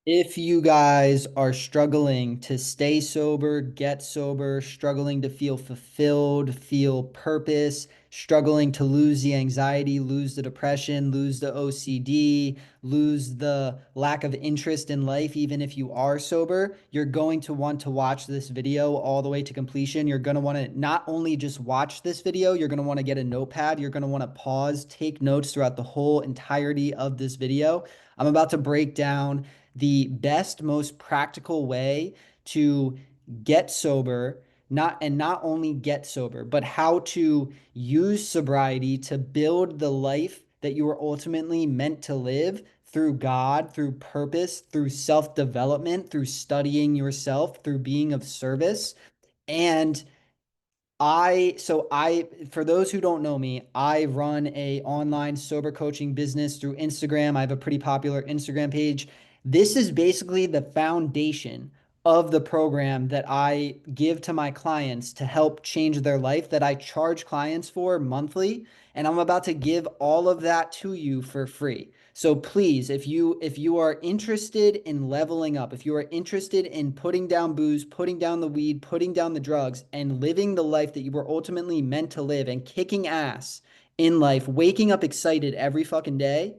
If you guys are struggling to stay sober, get sober, struggling to feel fulfilled, feel purpose, struggling to lose the anxiety, lose the depression, lose the OCD, lose the lack of interest in life, even if you are sober, you're going to want to watch this video all the way to completion. You're going to want to not only just watch this video, you're going to want to get a notepad. You're going to want to pause, take notes throughout the whole entirety of this video. I'm about to break down the best, most practical way to get sober, not only get sober, but how to use sobriety to build the life that you are ultimately meant to live through God, through purpose, through self-development, through studying yourself, through being of service. And for those who don't know me, I run a online sober coaching business through Instagram. I have a pretty popular Instagram page. This is basically the foundation of the program that I give to my clients to help change their life that I charge clients for monthly, and I'm about to give all of that to you for free. So please, if you are interested in leveling up, if you are interested in putting down booze, putting down the weed, putting down the drugs, and living the life that you were ultimately meant to live and kicking ass in life, waking up excited every fucking day,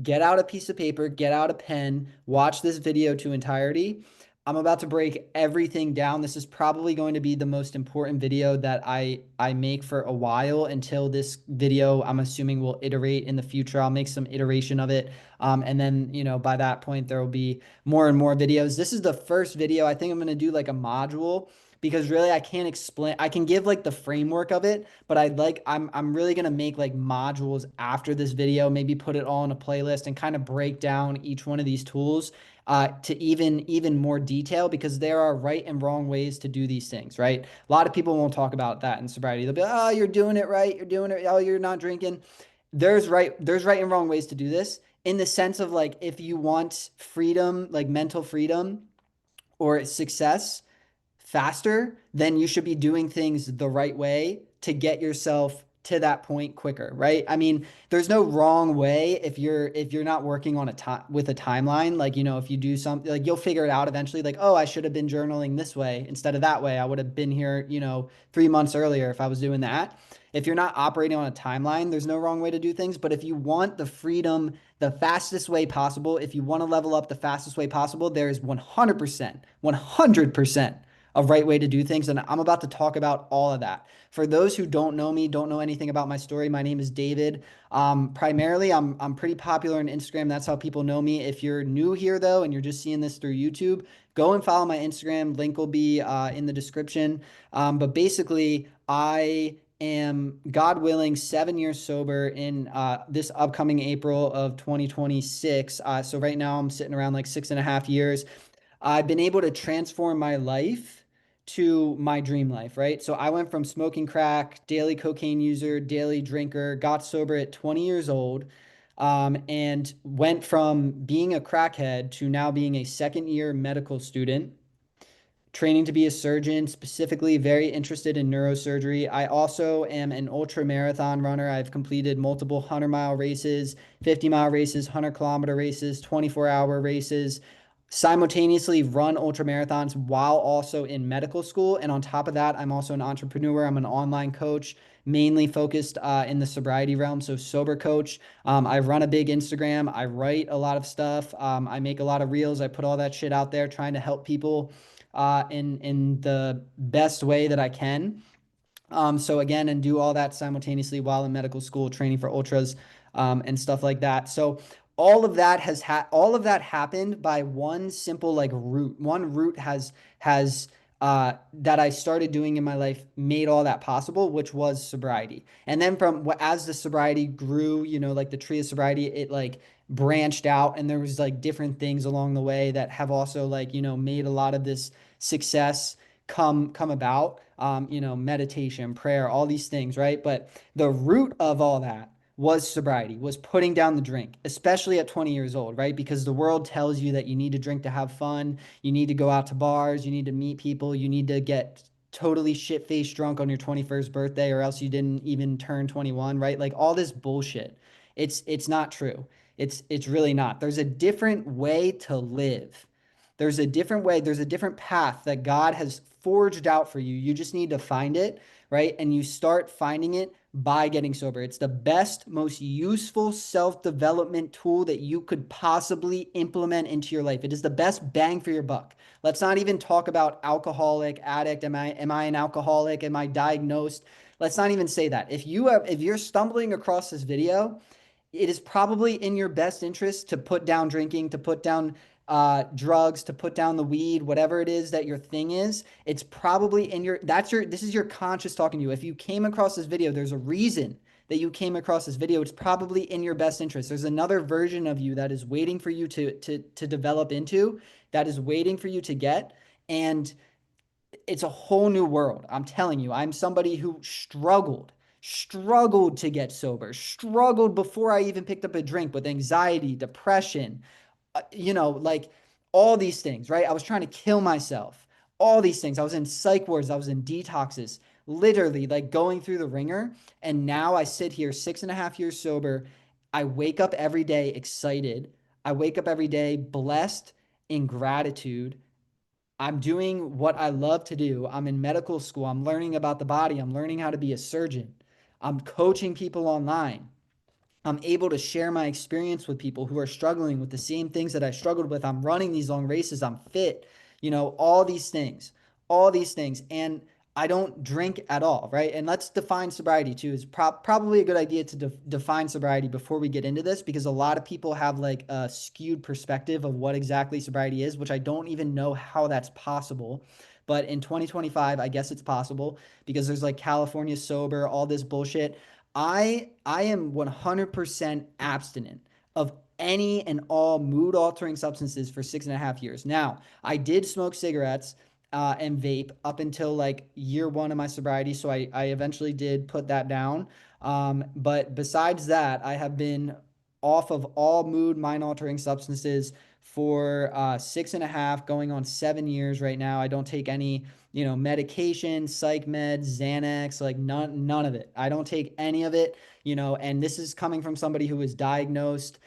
get out a piece of paper, get out a pen, watch this video to entirety. I'm about to break everything down. This is probably going to be the most important video that I make for a while until this video, I'm assuming, will iterate in the future. I'll make some iteration of it. And then, by that point, there will be more and more videos. This is the first video. I think I'm going to do like a module because really I can't explain. I can give like the framework of it, but I'm really gonna make like modules after this video, maybe put it all in a playlist and kind of break down each one of these tools to even more detail, because there are right and wrong ways to do these things, right? A lot of people won't talk about that in sobriety. They'll be like, oh, you're doing it right, you're doing it, oh, you're not drinking. There's right and wrong ways to do this, in the sense of like, if you want freedom, like mental freedom or success faster, then you should be doing things the right way to get yourself to that point quicker, right? I mean, there's no wrong way if you're not working on a time with a timeline. Like, if you do something, like, you'll figure it out eventually, like, oh, I should have been journaling this way instead of that way. I would have been here, 3 months earlier if I was doing that. If you're not operating on a timeline, there's no wrong way to do things. But if you want the freedom the fastest way possible, if you want to level up the fastest way possible, there is 100% a right way to do things. And I'm about to talk about all of that. For those who don't know me, don't know anything about my story, my name is David. Primarily, I'm pretty popular on Instagram. That's how people know me. If you're new here, though, and you're just seeing this through YouTube, go and follow my Instagram. Link will be in the description. But basically, I am, God willing, 7 years sober in this upcoming April of 2026. So right now I'm sitting around like 6.5 years. I've been able to transform my life to my dream life, right? So I went from smoking crack, daily cocaine user, daily drinker, got sober at 20 years old, and went from being a crackhead to now being a second year medical student, training to be a surgeon, specifically very interested in neurosurgery. I also am an ultra marathon runner. I've completed multiple 100-mile races, 50-mile races, 100-kilometer races, 24-hour races, simultaneously run ultra marathons while also in medical school. And on top of that, I'm also an entrepreneur. I'm an online coach, mainly focused in the sobriety realm. So sober coach. I run a big Instagram. I write a lot of stuff. I make a lot of reels. I put all that shit out there trying to help people in the best way that I can. So again, and do all that simultaneously while in medical school, training for ultras, and stuff like that. So all of that happened by one simple like root. One root has that I started doing in my life made all that possible, which was sobriety. And then as the sobriety grew, like the tree of sobriety, it like branched out, and there was like different things along the way that have also like made a lot of this success come about. Meditation, prayer, all these things, right? But the root of all that was sobriety, was putting down the drink, especially at 20 years old, right? Because the world tells you that you need to drink to have fun, you need to go out to bars, you need to meet people, you need to get totally shit-faced drunk on your 21st birthday, or else you didn't even turn 21, right? Like all this bullshit. It's not true. It's really not. There's a different way to live. There's a different way, there's a different path that God has forged out for you. You just need to find it, right? And you start finding it by getting sober. It's the best, most useful self-development tool that you could possibly implement into your life. It is the best bang for your buck. Let's not even talk about alcoholic, addict. Am I an alcoholic? Am I diagnosed? Let's not even say that. If you're stumbling across this video, it is probably in your best interest to put down drinking, to put down drugs, to put down the weed, whatever it is that your thing is. It's probably in your, this is your conscious talking to you. If you came across this video, there's a reason that you came across this video. It's probably in your best interest. There's another version of you that is waiting for you to develop into, that is waiting for you to get. And it's a whole new world. I'm telling you, I'm somebody who struggled to get sober, struggled before I even picked up a drink with anxiety, depression, like all these things, right? I was trying to kill myself, all these things. I was in psych wards, I was in detoxes, literally like going through the ringer. And now I sit here 6.5 years sober. I wake up every day excited. I wake up every day blessed, in gratitude. I'm doing what I love to do. I'm in medical school. I'm learning about the body. I'm learning how to be a surgeon. I'm coaching people online. I'm able to share my experience with people who are struggling with the same things that I struggled with. I'm running these long races. I'm fit, all these things, all these things. And I don't drink at all, right? And let's define sobriety too. It's probably a good idea to define sobriety before we get into this, because a lot of people have like a skewed perspective of what exactly sobriety is, which I don't even know how that's possible. But in 2025, I guess it's possible because there's like California sober, all this bullshit. I am 100% abstinent of any and all mood altering substances for 6.5 years. Now, I did smoke cigarettes and vape up until like year one of my sobriety, so I eventually did put that down. But besides that, I have been off of all mood mind altering substances for 6.5, going on 7 years right now. I don't take any medication, psych meds, Xanax, like none of it. I don't take any of it, and this is coming from somebody who was diagnosed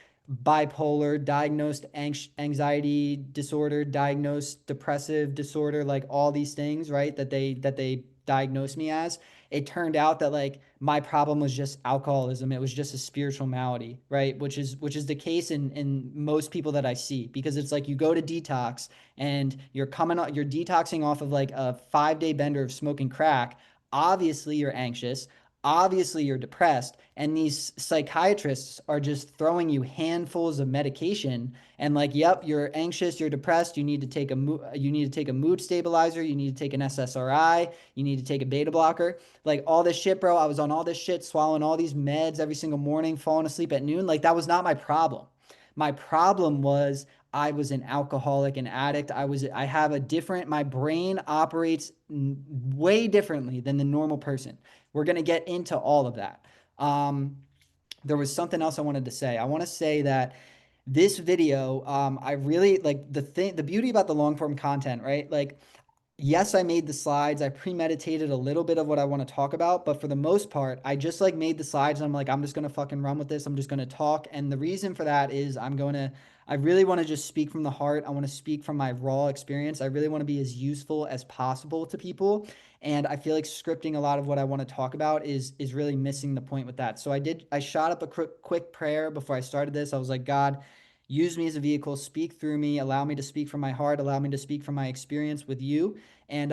bipolar, diagnosed anxiety disorder, diagnosed depressive disorder, like all these things, right? That they diagnosed me as. It turned out that like my problem was just alcoholism. It was just a spiritual malady, right? Which is the case in most people that I see, because it's like you go to detox and you're detoxing off of like a 5-day bender of smoking crack. Obviously you're anxious, obviously you're depressed, and these psychiatrists are just throwing you handfuls of medication and like, yep, you're anxious, you're depressed, you need to take a mood stabilizer, you need to take an SSRI, you need to take a beta blocker, like all this shit, bro. I was on all this shit, swallowing all these meds every single morning, falling asleep at noon. Like that was not my problem. My problem was I was an alcoholic, an addict. I have a different, my brain operates way differently than the normal person. We're going to get into all of that. Um, there was something else I wanted to say. I want to say that this video, I really like the beauty about the long form content, right? Like, yes, I made the slides. I premeditated a little bit of what I want to talk about, but for the most part, I just like made the slides and I'm like, I'm just gonna fucking run with this. I'm just gonna talk. And the reason for that is I really want to just speak from the heart. I want to speak from my raw experience. I really want to be as useful as possible to people. And I feel like scripting a lot of what I want to talk about is really missing the point with that. So I shot up a quick prayer before I started this. I was like, God, use me as a vehicle, speak through me, allow me to speak from my heart, allow me to speak from my experience with you. And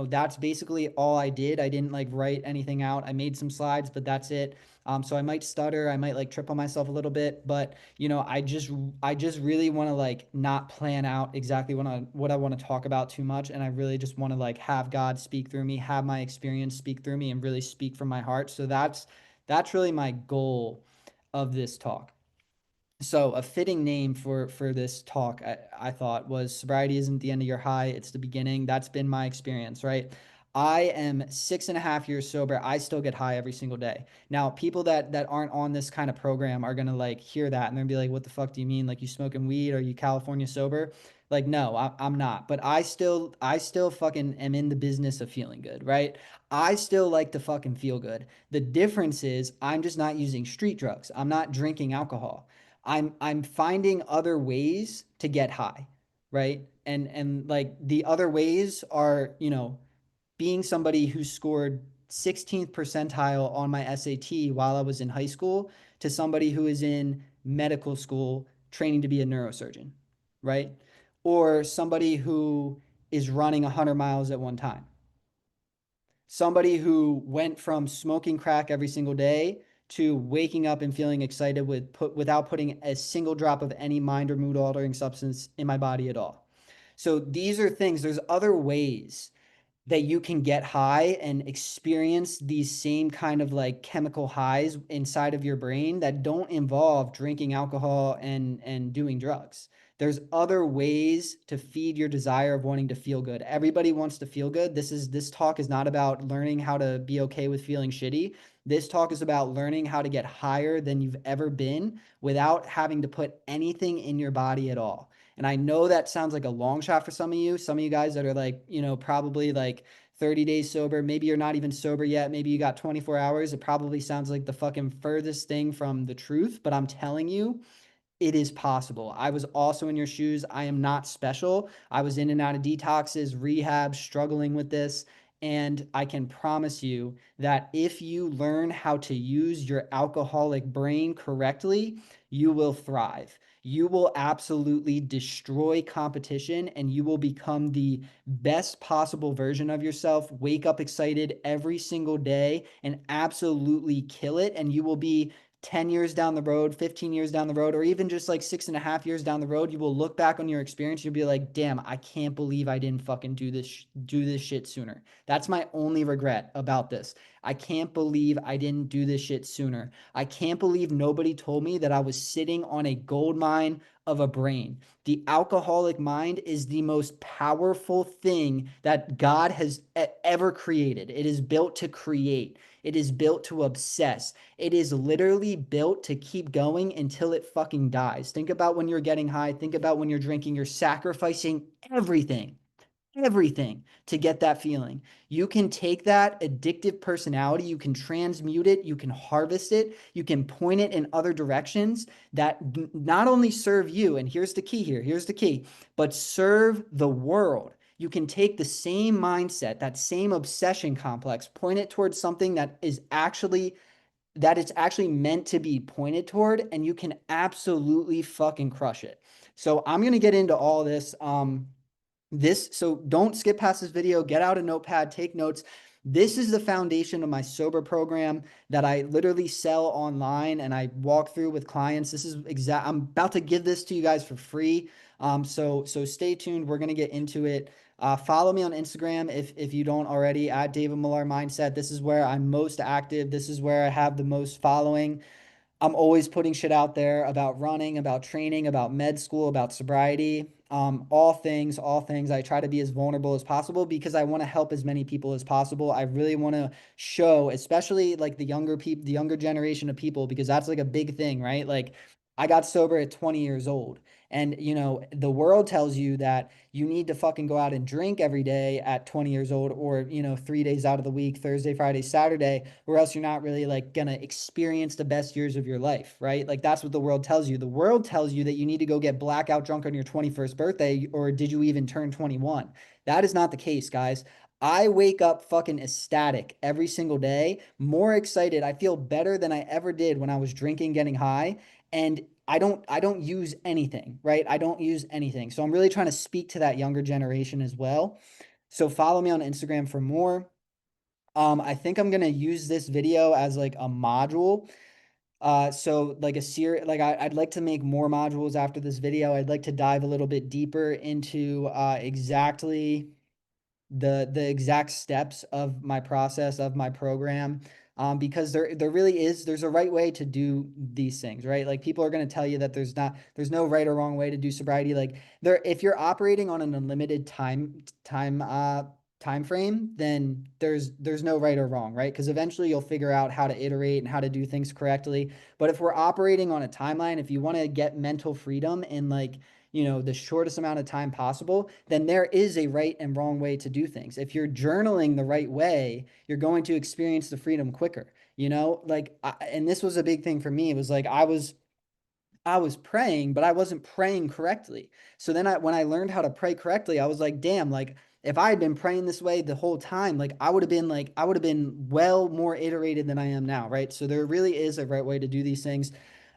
that's basically all I did. I didn't like write anything out. I made some slides, but that's it. So I might stutter, I might like trip on myself a little bit, but I just really want to like not plan out exactly what I want to talk about too much. And I really just want to like have God speak through me, have my experience speak through me, and really speak from my heart. So that's really my goal of this talk. So a fitting name for this talk, I thought, was sobriety isn't the end of your high, it's the beginning. That's been my experience, right? I am 6.5 years sober. I still get high every single day. Now, people that aren't on this kind of program are gonna like hear that and they're gonna be like, "What the fuck do you mean? Like you smoking weed? Are you California sober?" Like, no, I'm not. But I still fucking am in the business of feeling good, right? I still like to fucking feel good. The difference is I'm just not using street drugs. I'm not drinking alcohol. I'm finding other ways to get high, right? And like the other ways are, being somebody who scored 16th percentile on my SAT while I was in high school to somebody who is in medical school training to be a neurosurgeon, right? Or somebody who is running 100 miles at one time. Somebody who went from smoking crack every single day to waking up and feeling excited without putting a single drop of any mind or mood altering substance in my body at all. So these are things, there's other ways that you can get high and experience these same kind of like chemical highs inside of your brain that don't involve drinking alcohol and doing drugs. There's other ways to feed your desire of wanting to feel good. Everybody wants to feel good. This talk is not about learning how to be okay with feeling shitty. This talk is about learning how to get higher than you've ever been without having to put anything in your body at all. And I know that sounds like a long shot for some of you guys that are like, probably like 30 days sober. Maybe you're not even sober yet. Maybe you got 24 hours. It probably sounds like the fucking furthest thing from the truth, but I'm telling you, it is possible. I was also in your shoes. I am not special. I was in and out of detoxes, rehab, struggling with this. And I can promise you that if you learn how to use your alcoholic brain correctly, you will thrive. You will absolutely destroy competition and you will become the best possible version of yourself. Wake up excited every single day and absolutely kill it. And you will be 10 years down the road, 15 years down the road, or even just like 6.5 years down the road, you will look back on your experience. You'll be like, damn, I can't believe I didn't fucking do this shit sooner. That's my only regret about this. I can't believe I didn't do this shit sooner. I can't believe nobody told me that I was sitting on a gold mine of a brain. The alcoholic mind is the most powerful thing that God has ever created. It is built to create. It is built to obsess. It is literally built to keep going until it fucking dies. Think about when you're getting high. Think about when you're drinking. You're sacrificing everything to get that feeling. You can take that addictive personality, you can transmute it, you can harvest it, you can point it in other directions that not only serve you, and here's the key here, here's the key, but serve the world. You can take the same mindset, that same obsession complex, point it towards something that it's actually meant to be pointed toward, and you can absolutely fucking crush it. So I'm going to get into all this. So don't skip past this video, get out a notepad, take notes. This is the foundation of my sober program that I literally sell online and I walk through with clients. I'm about to give this to you guys for free. So stay tuned. We're going to get into it. Follow me on Instagram if you don't already, at David Millar Mindset. This is where I'm most active. This is where I have the most following. I'm always putting shit out there about running, about training, about med school, about sobriety, all things, all things. I try to be as vulnerable as possible because I want to help as many people as possible. I really want to show, especially like the younger people, the younger generation of people, because that's like a big thing, right? Like I got sober at 20 years old. And, the world tells you that you need to fucking go out and drink every day at 20 years old or, 3 days out of the week, Thursday, Friday, Saturday, or else you're not really like gonna experience the best years of your life, right? Like that's what the world tells you. The world tells you that you need to go get blackout drunk on your 21st birthday, or did you even turn 21? That is not the case, guys. I wake up fucking ecstatic every single day, more excited. I feel better than I ever did when I was drinking, getting high. And I don't use anything, right? I don't use anything. So I'm really trying to speak to that younger generation as well. So follow me on Instagram for more. I think I'm gonna use this video as like a module. So like a series, like I'd like to make more modules after this video. I'd like to dive a little bit deeper into exactly the exact steps of my process of my program, because there really is, there's a right way to do these things, right? Like people are going to tell you that there's no right or wrong way to do sobriety. Like if you're operating on an unlimited time frame, then there's no right or wrong, right? Because eventually you'll figure out how to iterate and how to do things correctly. But if we're operating on a timeline, if you want to get mental freedom in like the shortest amount of time possible, then there is a right and wrong way to do things. If you're journaling the right way, you're going to experience the freedom quicker, like, and this was a big thing for me. It was like, I was praying, but I wasn't praying correctly. So then when I learned how to pray correctly, I was like, damn, like if I had been praying this way the whole time, like I would have been well more iterated than I am now, right? So there really is a right way to do these things.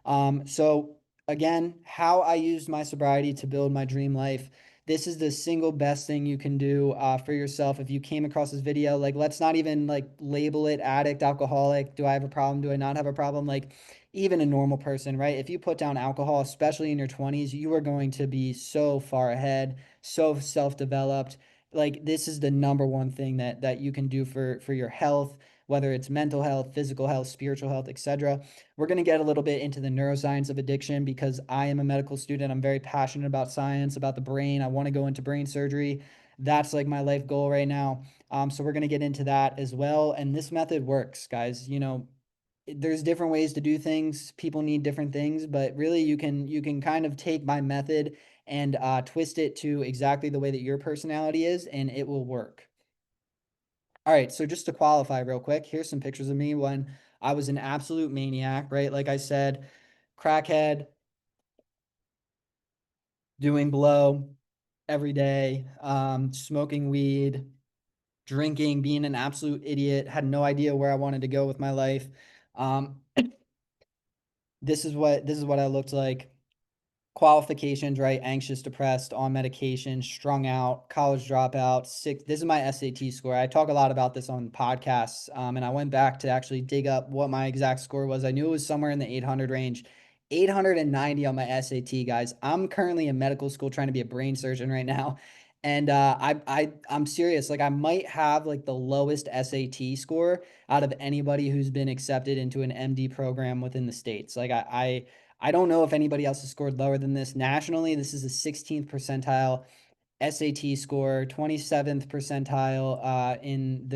So again, how I used my sobriety to build my dream life. This is the single best thing you can do for yourself. If you came across this video, like let's not even like label it addict, alcoholic. Do I have a problem? Do I not have a problem? Like even a normal person, right? If you put down alcohol, especially in your 20s, you are going to be so far ahead, so self-developed. Like this is the number one thing that you can do for your health, whether it's mental health, physical health, spiritual health, etc. We're going to get a little bit into the neuroscience of addiction because I am a medical student. I'm very passionate about science, about the brain. I want to go into brain surgery. That's like my life goal right now. So we're going to get into that as well. And this method works, guys. You know, there's different ways to do things. People need different things, but really you can kind of take my method and twist it to exactly the way that your personality is, and it will work. All right, so just to qualify real quick, here's some pictures of me when I was an absolute maniac, right? Like I said, crackhead, doing blow every day, smoking weed, drinking, being an absolute idiot, had no idea where I wanted to go with my life. Um, this is what I looked like. Qualifications, right? Anxious, depressed, on medication, strung out, college dropout, sick. This is my SAT score. I talk a lot about this on podcasts. And I went back to actually dig up what my exact score was. I knew it was somewhere in the 800 range. 890 on my SAT, guys. I'm currently in medical school trying to be a brain surgeon right now. And I'm serious. Like I might have like the lowest SAT score out of anybody who's been accepted into an MD program within the States. Like I don't know if anybody else has scored lower than this. Nationally, this is the 16th percentile SAT score, 27th percentile in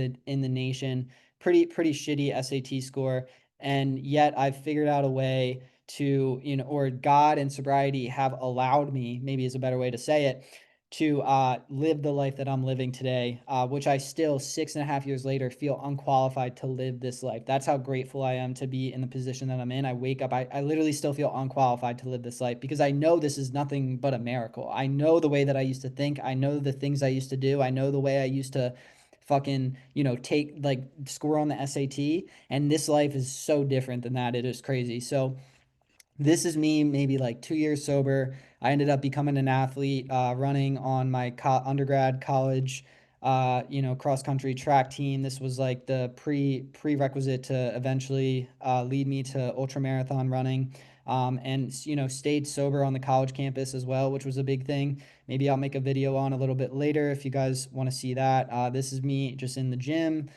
the nation. Pretty shitty SAT score. And yet I've figured out a way to, you know, or God and sobriety have allowed me, maybe is a better way to say it, to live the life that I'm living today, which I still 6.5 years later feel unqualified to live this life. That's how grateful I am to be in the position that I'm in. I wake up, I literally still feel unqualified to live this life because I know this is nothing but a miracle. I know the way that I used to think. I know the things I used to do. I know the way I used to fucking, you know, take like score on the SAT. And this life is so different than that. It is crazy. So, this is me maybe like 2 years sober. I ended up becoming an athlete, running on my undergrad college, you know, cross country track team. This was like the prerequisite to eventually lead me to ultramarathon running. And you know, stayed sober on the college campus as well, which was a big thing. Maybe I'll make a video on a little bit later if you guys want to see that. This is me just in the gym.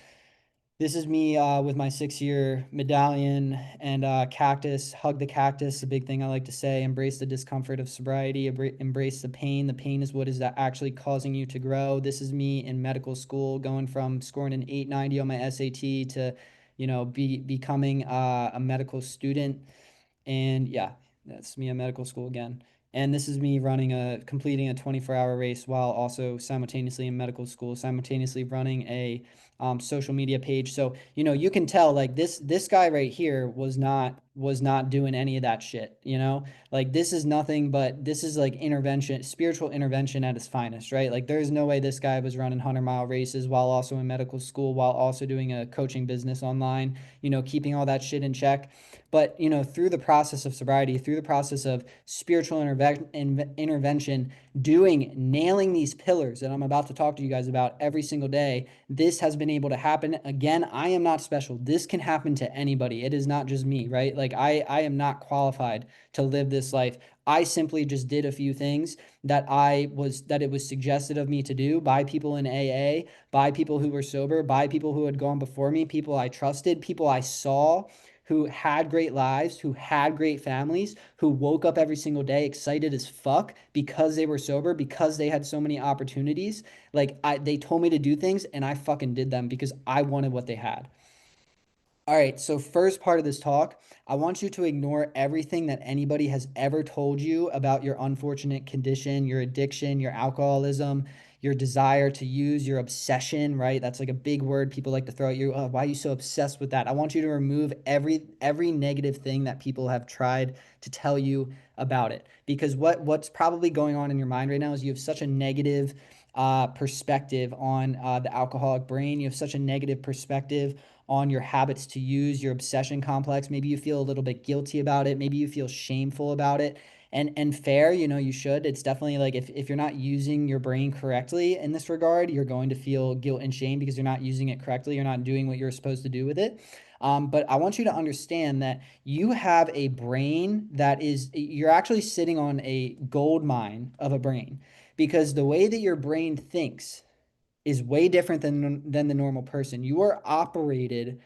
This is me with my 6-year medallion and cactus. Hug the cactus, a big thing I like to say. Embrace the discomfort of sobriety. Embrace the pain. The pain is what is actually causing you to grow. This is me in medical school, going from scoring an 890 on my SAT to, you know, becoming a medical student. And yeah, that's me at medical school again. And this is me completing a 24-hour race while also simultaneously in medical school, simultaneously running a social media page. So, you know, you can tell like this guy right here was not doing any of that shit, you know? Like this is nothing but this is like intervention, spiritual intervention at its finest, right? Like there's no way this guy was running 100-mile races while also in medical school, while also doing a coaching business online, you know, keeping all that shit in check. But, you know, through the process of sobriety, through the process of spiritual intervention, nailing these pillars that I'm about to talk to you guys about every single day, this has been able to happen. Again, I am not special. This can happen to anybody. It is not just me, right? Like I am not qualified to live this life. I simply just did a few things that it was suggested of me to do by people in AA, by people who were sober, by people who had gone before me, people I trusted, people I saw who had great lives, who had great families, who woke up every single day excited as fuck because they were sober, because they had so many opportunities. Like they told me to do things and I fucking did them because I wanted what they had. All right, so first part of this talk, I want you to ignore everything that anybody has ever told you about your unfortunate condition, your addiction, your alcoholism, your desire to use, your obsession, right? That's like a big word people like to throw at you. Oh, why are you so obsessed with that? I want you to remove every negative thing that people have tried to tell you about it. Because what's probably going on in your mind right now is you have such a negative perspective on the alcoholic brain. You have such a negative perspective on your habits to use, your obsession complex. Maybe you feel a little bit guilty about it. Maybe you feel shameful about it. And fair, you should. It's definitely like if you're not using your brain correctly in this regard, you're going to feel guilt and shame because you're not using it correctly. You're not doing what you're supposed to do with it. But I want you to understand that you have a brain you're actually sitting on a gold mine of a brain because the way that your brain thinks is way different than the normal person. You are operating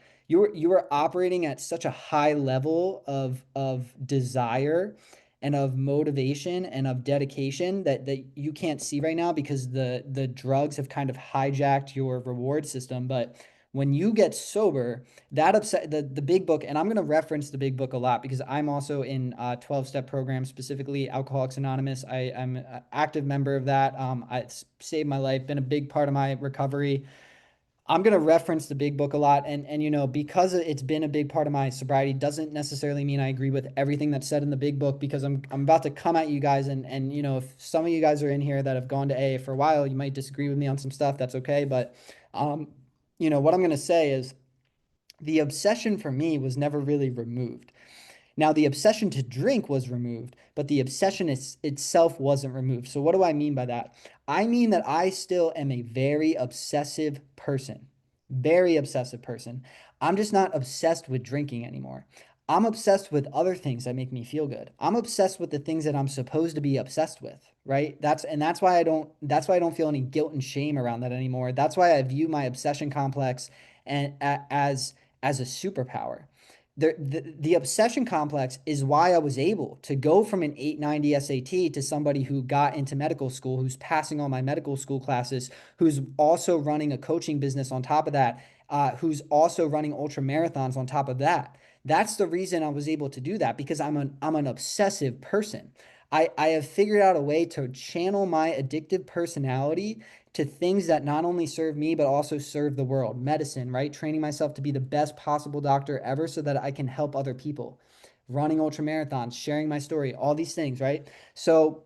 at such a high level of desire and of motivation and of dedication that you can't see right now because the drugs have kind of hijacked your reward system. But when you get sober, that upset the big book, and I'm going to reference the big book a lot because I'm also in 12-step program, specifically Alcoholics Anonymous. I'm an active member of that. It's saved my life, been a big part of my recovery. I'm going to reference the big book a lot. And because it's been a big part of my sobriety doesn't necessarily mean I agree with everything that's said in the big book because I'm about to come at you guys. And if some of you guys are in here that have gone to AA for a while, you might disagree with me on some stuff. That's okay. But, what I'm going to say is the obsession for me was never really removed. Now, the obsession to drink was removed, but the obsession itself wasn't removed. So, what do I mean by that? I mean that I still am a very obsessive person. Very obsessive person. I'm just not obsessed with drinking anymore. I'm obsessed with other things that make me feel good. I'm obsessed with the things that I'm supposed to be obsessed with, right? That's why I don't feel any guilt and shame around that anymore. That's why I view my obsession complex and as a superpower. The obsession complex is why I was able to go from an 890 SAT to somebody who got into medical school, who's passing all my medical school classes, who's also running a coaching business on top of that, who's also running ultra marathons on top of that. That's the reason I was able to do that because I'm an obsessive person. I have figured out a way to channel my addictive personality to things that not only serve me, but also serve the world. Medicine, right? Training myself to be the best possible doctor ever so that I can help other people. Running ultra marathons, sharing my story, all these things, right? So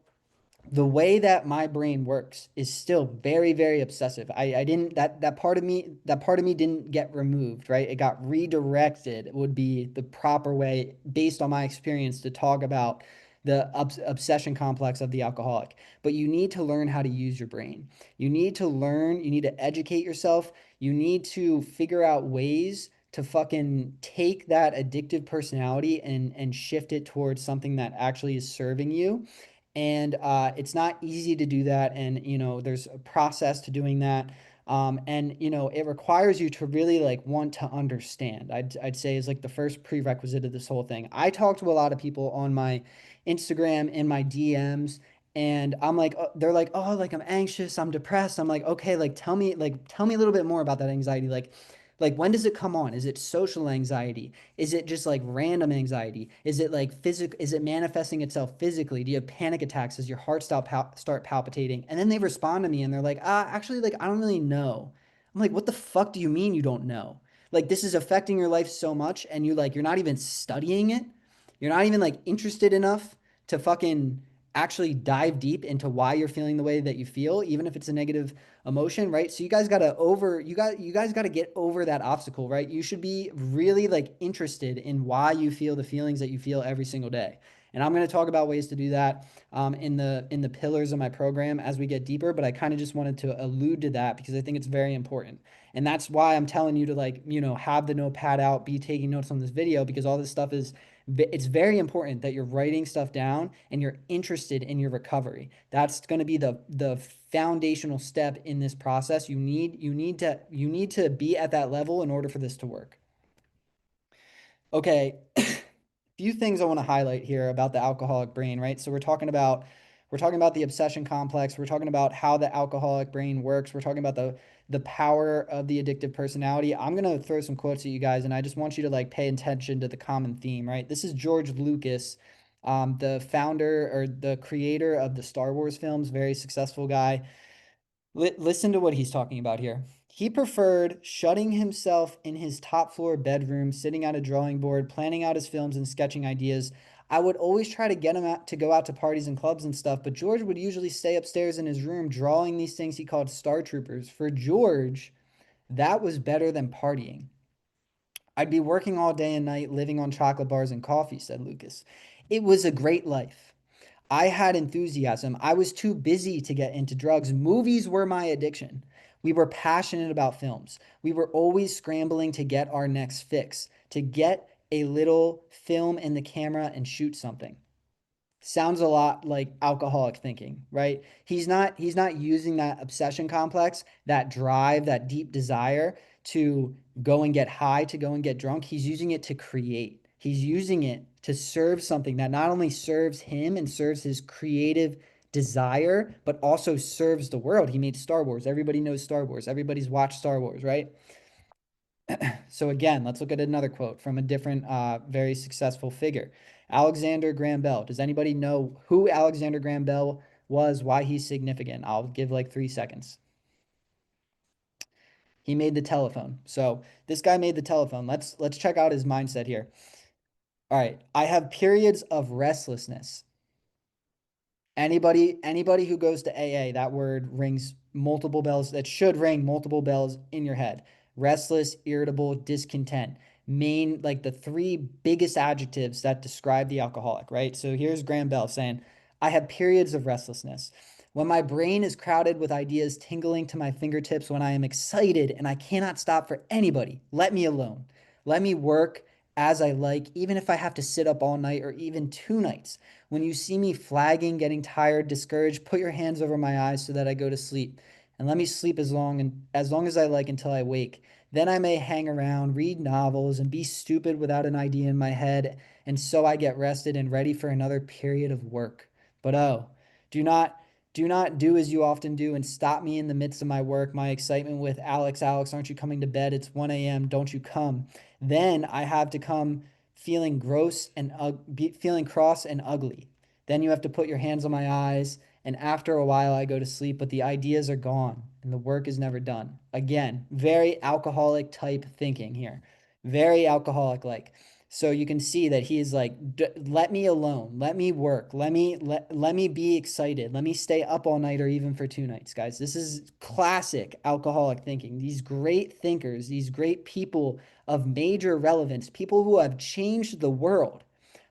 the way that my brain works is still very, very obsessive. I didn't that part of me didn't get removed, right? It got redirected would be the proper way based on my experience to talk about the obsession complex of the alcoholic. But you need to learn how to use your brain. You need to educate yourself. You need to figure out ways to fucking take that addictive personality and shift it towards something that actually is serving you. And it's not easy to do that. And, there's a process to doing that. And, it requires you to really like want to understand, I'd say is like the first prerequisite of this whole thing. I talk to a lot of people on my Instagram in my DMs. And I'm like, they're like, oh, like I'm anxious, I'm depressed. I'm like, tell me a little bit more about that anxiety. Like when does it come on? Is it social anxiety? Is it just like random anxiety? Is it like physical? Is it manifesting itself physically? Do you have panic attacks? Does your heart start palpitating? And then they respond to me and they're like, actually, like I don't really know. I'm like, what the fuck do you mean you don't know? Like this is affecting your life so much, and you're not even studying it. You're not even like interested enough to fucking actually dive deep into why you're feeling the way that you feel, even if it's a negative emotion, right? So you guys got to get over that obstacle, right? You should be really like interested in why you feel the feelings that you feel every single day. And I'm going to talk about ways to do that in the pillars of my program as we get deeper, but I kind of just wanted to allude to that because I think it's very important. And that's why I'm telling you to like, have the notepad out, be taking notes on this video because all this stuff it's very important that you're writing stuff down and you're interested in your recovery. That's going to be the foundational step in this process. You need to be at that level in order for this to work. Okay, few things I want to highlight here about the alcoholic brain, right? So we're talking about the obsession complex. We're talking about how the alcoholic brain works. We're talking about the power of the addictive personality. I'm gonna throw some quotes at you guys, and I just want you to like pay attention to the common theme, right? This is George Lucas, the founder or the creator of the Star Wars films, very successful guy. Listen to what he's talking about here. He preferred shutting himself in his top floor bedroom, sitting at a drawing board, planning out his films and sketching ideas. I would always try to get him out to go out to parties and clubs and stuff, but George would usually stay upstairs in his room drawing these things he called star troopers. For George, that was better than partying. I'd be working all day and night, living on chocolate bars and coffee, said Lucas. It was a great life. I had enthusiasm. I was too busy to get into drugs. Movies were my addiction. We were passionate about films. We were always scrambling to get our next fix, to get a little film in the camera and shoot something. Sounds a lot like alcoholic thinking, right? He's not using that obsession complex, that drive, that deep desire to go and get high, to go and get drunk. He's using it to create. He's using it to serve something that not only serves him and serves his creative desire, but also serves the world. He made Star Wars. Everybody knows Star Wars. Everybody's watched Star Wars, right? So again, let's look at another quote from a different, very successful figure, Alexander Graham Bell. Does anybody know who Alexander Graham Bell was? Why he's significant? I'll give like 3 seconds. He made the telephone. So this guy made the telephone. Let's check out his mindset here. All right, I have periods of restlessness. Anybody who goes to AA, that word rings multiple bells. That should ring multiple bells in your head. Restless, irritable, discontent. Main, like the three biggest adjectives that describe the alcoholic, right? So here's Graham Bell saying, I have periods of restlessness. When my brain is crowded with ideas tingling to my fingertips, when I am excited and I cannot stop for anybody, let me alone. Let me work as I like, even if I have to sit up all night or even 2 nights. When you see me flagging, getting tired, discouraged, put your hands over my eyes so that I go to sleep. And let me sleep as long as I like until I wake. Then I may hang around, read novels, and be stupid without an idea in my head, and so I get rested and ready for another period of work. But oh, do not do not do as you often do and stop me in the midst of my work, my excitement with Alex, Alex, aren't you coming to bed? It's 1 a.m. Don't you come? Then I have to come feeling gross and feeling cross and ugly. Then you have to put your hands on my eyes, and after a while I go to sleep, but the ideas are gone and the work is never done. Again, very alcoholic type thinking here. Very alcoholic like. So you can see that he is like, let me alone, let me work, let me be excited, let me stay up all night or even for 2 nights, guys. This is classic alcoholic thinking. These great thinkers, these great people of major relevance, people who have changed the world,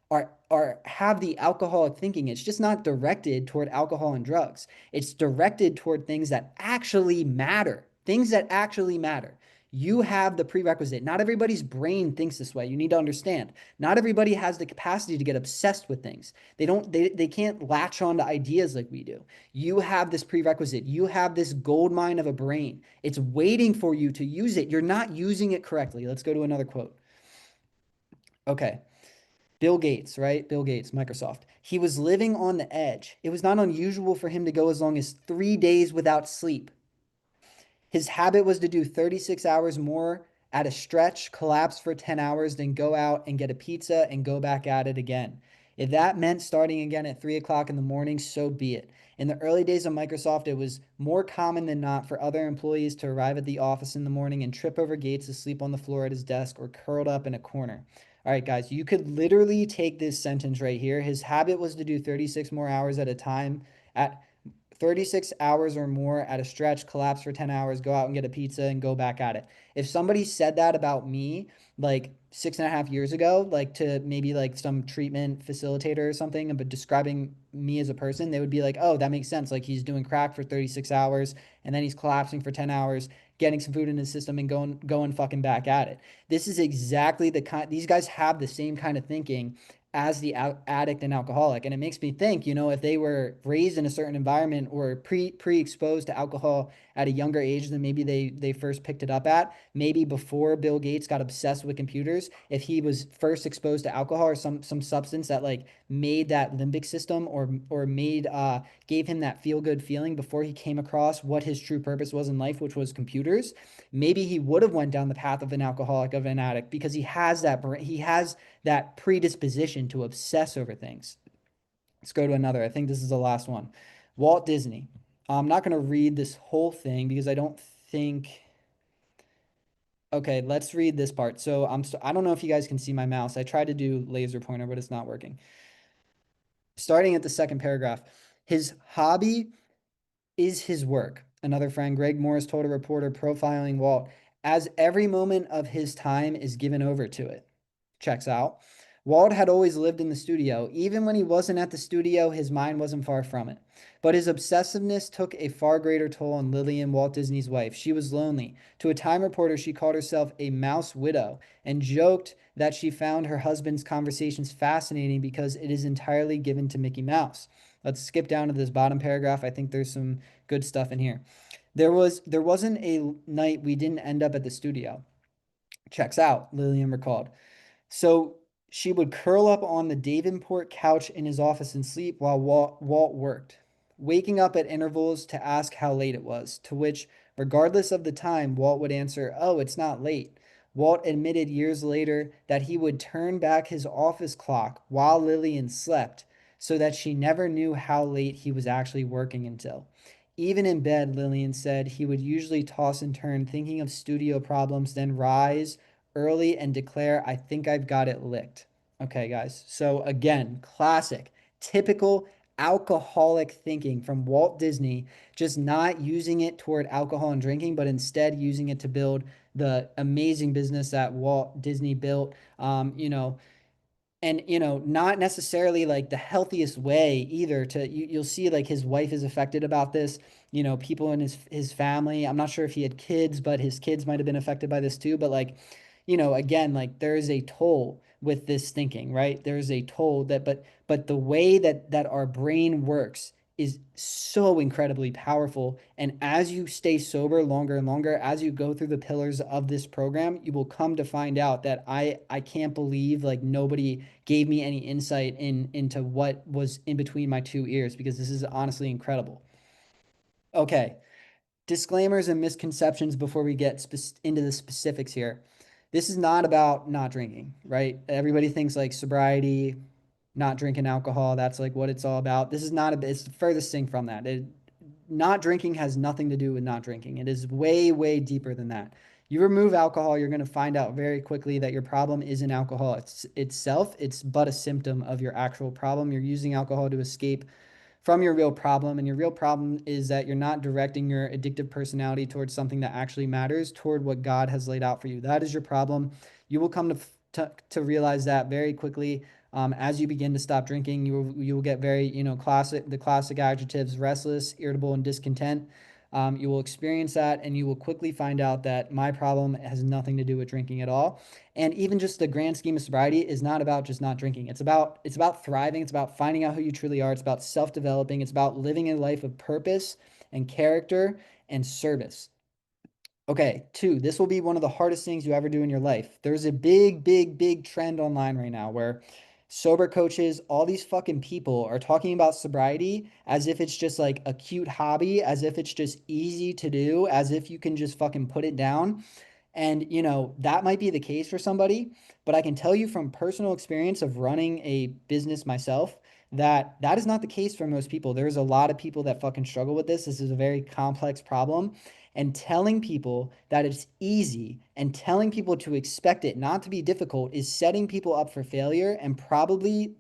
are have the alcoholic thinking. It's just not directed toward alcohol and drugs. It's directed toward things that actually matter. Things that actually matter. You have the prerequisite. Not everybody's brain thinks this way. You need to understand. Not everybody has the capacity to get obsessed with things. They can't latch on to ideas like we do. You have this prerequisite. You have this gold mine of a brain. It's waiting for you to use it. You're not using it correctly. Let's go to another quote. Okay. Bill Gates, right? Bill Gates, Microsoft. He was living on the edge. It was not unusual for him to go as long as 3 days without sleep. His habit was to do 36 hours more at a stretch, collapse for 10 hours, then go out and get a pizza and go back at it again. If that meant starting again at 3 o'clock in the morning, so be it. In the early days of Microsoft, it was more common than not for other employees to arrive at the office in the morning and trip over Gates to sleep on the floor at his desk or curled up in a corner. All right, guys, you could literally take this sentence right here. His habit was to do 36 more hours at a time at 36 hours or more at a stretch, collapse for 10 hours, go out and get a pizza and go back at it. If somebody said that about me like 6.5 years ago, like to maybe like some treatment facilitator or something, but describing me as a person, they would be like, oh, that makes sense. Like he's doing crack for 36 hours and then he's collapsing for 10 hours, getting some food in his system and going fucking back at it. This is exactly the kind, these guys have the same kind of thinking as the addict and alcoholic. And it makes me think, if they were raised in a certain environment or pre-exposed to alcohol at a younger age than maybe they first picked it up at, maybe before Bill Gates got obsessed with computers, if he was first exposed to alcohol or some substance that like made that limbic system or made gave him that feel good feeling before he came across what his true purpose was in life, which was computers, maybe he would have went down the path of an alcoholic, of an addict, because he has that predisposition to obsess over things. Let's go to another. I think this is the last one. Walt Disney. I'm not going to read this whole thing because I don't think. Okay, let's read this part. So I don't know if you guys can see my mouse. I tried to do laser pointer, but it's not working. Starting at the second paragraph, his hobby is his work. Another friend, Greg Morris, told a reporter profiling Walt, as every moment of his time is given over to it. Checks out. Walt had always lived in the studio. Even when he wasn't at the studio, his mind wasn't far from it. But his obsessiveness took a far greater toll on Lillian, Walt Disney's wife. She was lonely. To a Time reporter, she called herself a mouse widow and joked that she found her husband's conversations fascinating because it is entirely given to Mickey Mouse. Let's skip down to this bottom paragraph. I think there's some good stuff in here. There wasn't a night we didn't end up at the studio. Checks out, Lillian recalled. So she would curl up on the Davenport couch in his office and sleep while Walt worked, waking up at intervals to ask how late it was, to which, regardless of the time, Walt would answer, "Oh, it's not late." Walt admitted years later that he would turn back his office clock while Lillian slept so that she never knew how late he was actually working until. Even in bed, Lillian said he would usually toss and turn, thinking of studio problems, then rise early and declare, "I think I've got it licked." Okay, guys. So again, classic, typical alcoholic thinking from Walt Disney, just not using it toward alcohol and drinking, but instead using it to build the amazing business that Walt Disney built. And not necessarily like the healthiest way either. You'll see like his wife is affected about this, people in his family. I'm not sure if he had kids, but his kids might have been affected by this too. But like, again, like there is a toll with this thinking, right? There's a toll but the way that our brain works is so incredibly powerful. And as you stay sober longer and longer, as you go through the pillars of this program, you will come to find out that I can't believe like nobody gave me any insight into what was in between my two ears, because this is honestly incredible. Okay, disclaimers and misconceptions before we get into the specifics here. This is not about not drinking, right? Everybody thinks like sobriety, not drinking alcohol, that's like what it's all about. This is not it's the furthest thing from that. Not drinking has nothing to do with not drinking. It is way, way deeper than that. You remove alcohol, you're going to find out very quickly that your problem isn't alcohol itself. It's but a symptom of your actual problem. You're using alcohol to escape from your real problem. And your real problem is that you're not directing your addictive personality towards something that actually matters, toward what God has laid out for you. That is your problem. You will come to realize that very quickly. As you begin to stop drinking, you will get very, the classic adjectives: restless, irritable, and discontent. You will experience that, and you will quickly find out that my problem has nothing to do with drinking at all. And even just the grand scheme of sobriety is not about just not drinking. It's about thriving. It's about finding out who you truly are. It's about self-developing. It's about living a life of purpose and character and service. Okay, two, this will be one of the hardest things you ever do in your life. There's a big, big, big trend online right now where sober coaches, all these fucking people are talking about sobriety as if it's just like a cute hobby, as if it's just easy to do, as if you can just fucking put it down. And, that might be the case for somebody, but I can tell you from personal experience of running a business myself that that is not the case for most people. There's a lot of people that fucking struggle with this. This is a very complex problem. And telling people that it's easy and telling people to expect it not to be difficult is setting people up for failure and probably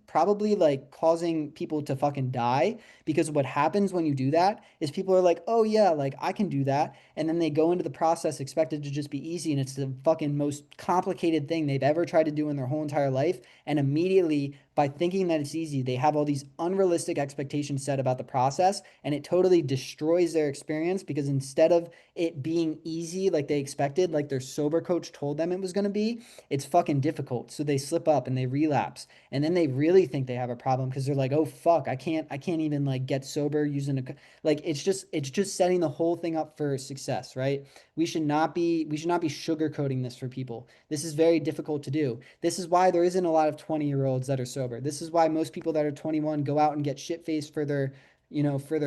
like causing people to fucking die, because what happens when you do that is people are like, "Oh yeah, like I can do that." And then they go into the process expected to just be easy, and it's the fucking most complicated thing they've ever tried to do in their whole entire life. And immediately, by thinking that it's easy, they have all these unrealistic expectations set about the process, and it totally destroys their experience, because instead of it being easy like they expected, like their sober coach told them it was going to be, it's fucking difficult. So they slip up and they relapse. And then they really think they have a problem because they're like, "Oh fuck, I can't even like get sober using a like it's just setting the whole thing up for success, right? We should not be sugarcoating this for people. This is very difficult to do. This is why there isn't a lot of 20-year-olds that are sober. This is why most people that are 21 go out and get shit-faced for their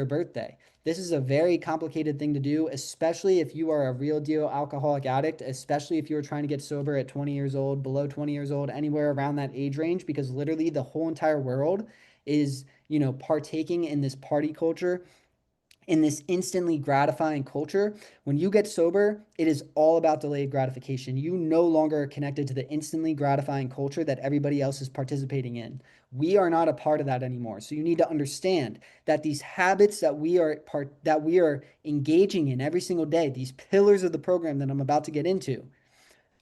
birthday. This is a very complicated thing to do, especially if you are a real deal alcoholic addict, especially if you're trying to get sober at 20 years old, below 20 years old, anywhere around that age range, because literally the whole entire world is, partaking in this party culture in this instantly gratifying culture. When you get sober, it is all about delayed gratification. You no longer are connected to the instantly gratifying culture that everybody else is participating in. We are not a part of that anymore. So you need to understand that these habits that we are engaging in every single day, these pillars of the program that I'm about to get into,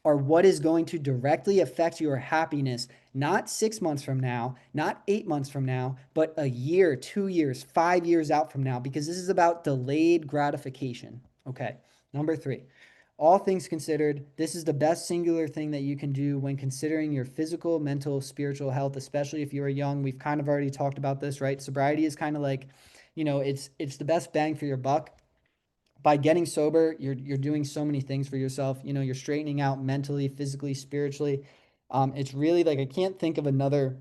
are what is going to directly affect your happiness, not 6 months from now, not 8 months from now, but a year, 2 years, 5 years out from now, because this is about delayed gratification. Okay. Number three, all things considered, this is the best singular thing that you can do when considering your physical, mental, spiritual health, especially if you are young. We've kind of already talked about this, right? Sobriety is kind of like, it's the best bang for your buck. By getting sober, you're doing so many things for yourself. You're straightening out mentally, physically, spiritually. It's really like I can't think of another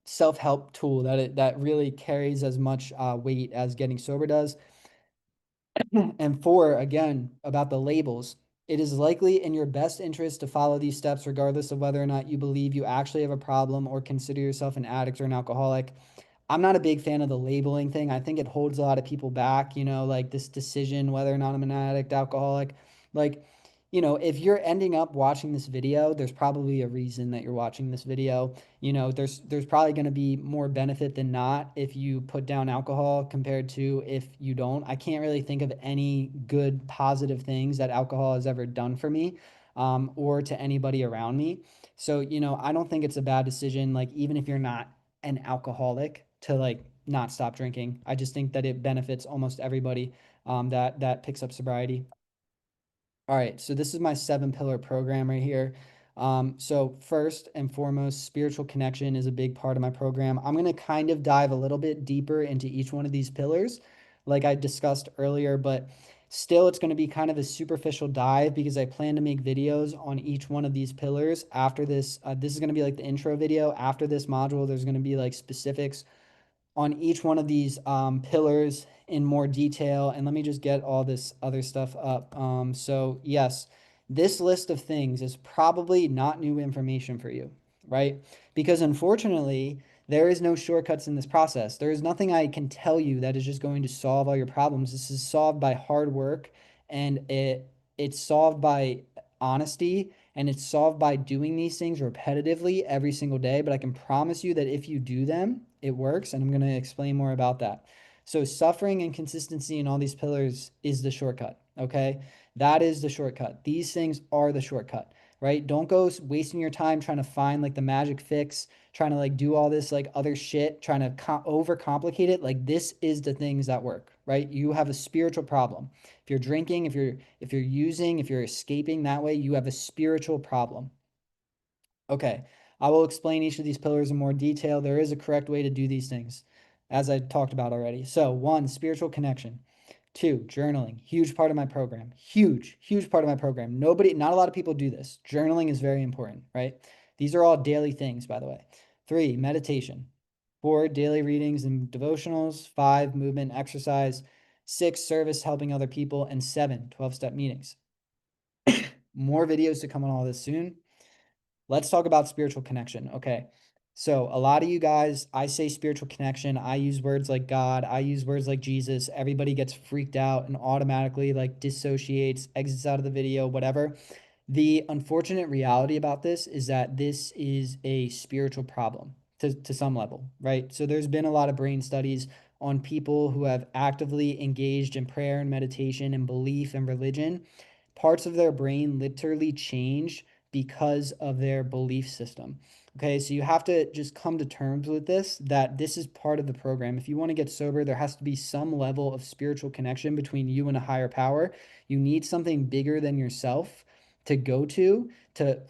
self-help tool that really carries as much weight as getting sober does. And four, again, about the labels, it is likely in your best interest to follow these steps regardless of whether or not you believe you actually have a problem or consider yourself an addict or an alcoholic. I'm not a big fan of the labeling thing. I think it holds a lot of people back, like this decision whether or not I'm an addict, alcoholic. Like, if you're ending up watching this video, there's probably a reason that you're watching this video. There's probably going to be more benefit than not if you put down alcohol compared to if you don't. I can't really think of any good positive things that alcohol has ever done for me, or to anybody around me. So, I don't think it's a bad decision, like even if you're not an alcoholic, to like not stop drinking. I just think that it benefits almost everybody that picks up sobriety. All right, so this is my 7 pillar program right here. So first and foremost, spiritual connection is a big part of my program. I'm going to kind of dive a little bit deeper into each one of these pillars, like I discussed earlier, but still it's going to be kind of a superficial dive because I plan to make videos on each one of these pillars after this. This is going to be like the intro video. After this module, there's going to be like specifics on each one of these pillars in more detail. And let me just get all this other stuff up. So yes, this list of things is probably not new information for you, right? Because unfortunately, there is no shortcuts in this process. There is nothing I can tell you that is just going to solve all your problems. This is solved by hard work, and it's solved by honesty, and it's solved by doing these things repetitively every single day. But I can promise you that if you do them, it works. And I'm going to explain more about that. So suffering and consistency in all these pillars is the shortcut. Okay. That is the shortcut. These things are the shortcut, right? Don't go wasting your time trying to find like the magic fix, trying to like do all this like other shit, trying to overcomplicate it. Like this is the things that work, right? You have a spiritual problem. If you're drinking, if you're using, if you're escaping that way, you have a spiritual problem. Okay, I will explain each of these pillars in more detail. There is a correct way to do these things, as I talked about already. So, one, spiritual connection. Two, journaling. Huge part of my program. Huge, huge part of my program. Not a lot of people do this. Journaling is very important, right? These are all daily things, by the way. Three, meditation. Four, daily readings and devotionals. Five, movement, exercise. Six, service, helping other people. And seven, 12-step meetings. More videos to come on all this soon. Let's talk about spiritual connection. Okay. So, a lot of you guys, I say spiritual connection. I use words like God. I use words like Jesus. Everybody gets freaked out and automatically like dissociates, exits out of the video, whatever. The unfortunate reality about this is that this is a spiritual problem to some level, right? So, there's been a lot of brain studies on people who have actively engaged in prayer and meditation and belief and religion. Parts of their brain literally change because of their belief system. Okay, so you have to just come to terms with this, that this is part of the program. If you want to get sober, there has to be some level of spiritual connection between you and a higher power. You need something bigger than yourself to go to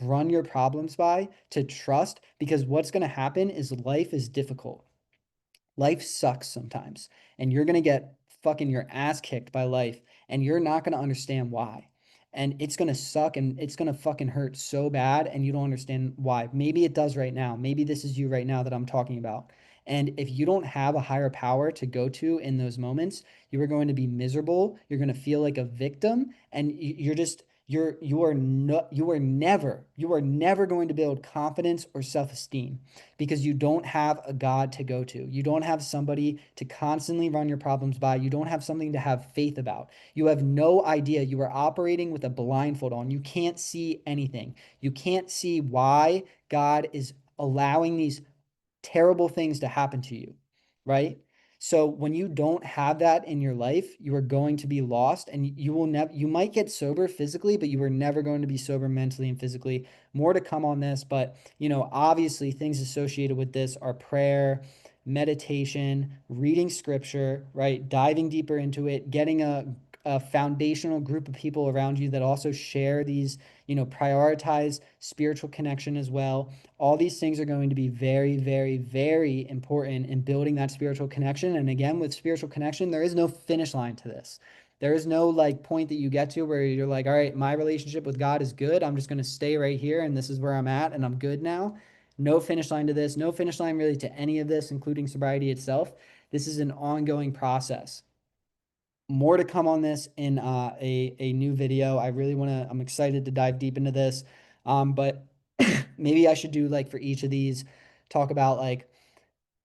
run your problems by, to trust, because what's going to happen is life is difficult. Life sucks sometimes, and you're going to get fucking your ass kicked by life, and you're not going to understand why. And it's going to suck and it's going to fucking hurt so bad, and you don't understand why. Maybe it does right now. Maybe this is you right now that I'm talking about. And if you don't have a higher power to go to in those moments, you are going to be miserable. You're going to feel like a victim, and you are never going to build confidence or self-esteem because you don't have a God to go to. You don't have somebody to constantly run your problems by. You don't have something to have faith about. You have no idea. You are operating with a blindfold on. You can't see anything. You can't see why God is allowing these terrible things to happen to you, right? So when you don't have that in your life, you are going to be lost and you will never, you might get sober physically, but you are never going to be sober mentally and physically. More to come on this, but obviously things associated with this are prayer, meditation, reading scripture, right? Diving deeper into it, getting a foundational group of people around you that also share these, prioritize spiritual connection as well. All these things are going to be very, very, very important in building that spiritual connection. And again, with spiritual connection, there is no finish line to this. There is no like point that you get to where you're like, all right, my relationship with God is good. I'm just going to stay right here and this is where I'm at and I'm good now. No finish line to this. No finish line really to any of this, including sobriety itself. This is an ongoing process. More to come on this in a new video. I'm excited to dive deep into this. But maybe I should do like for each of these, talk about like,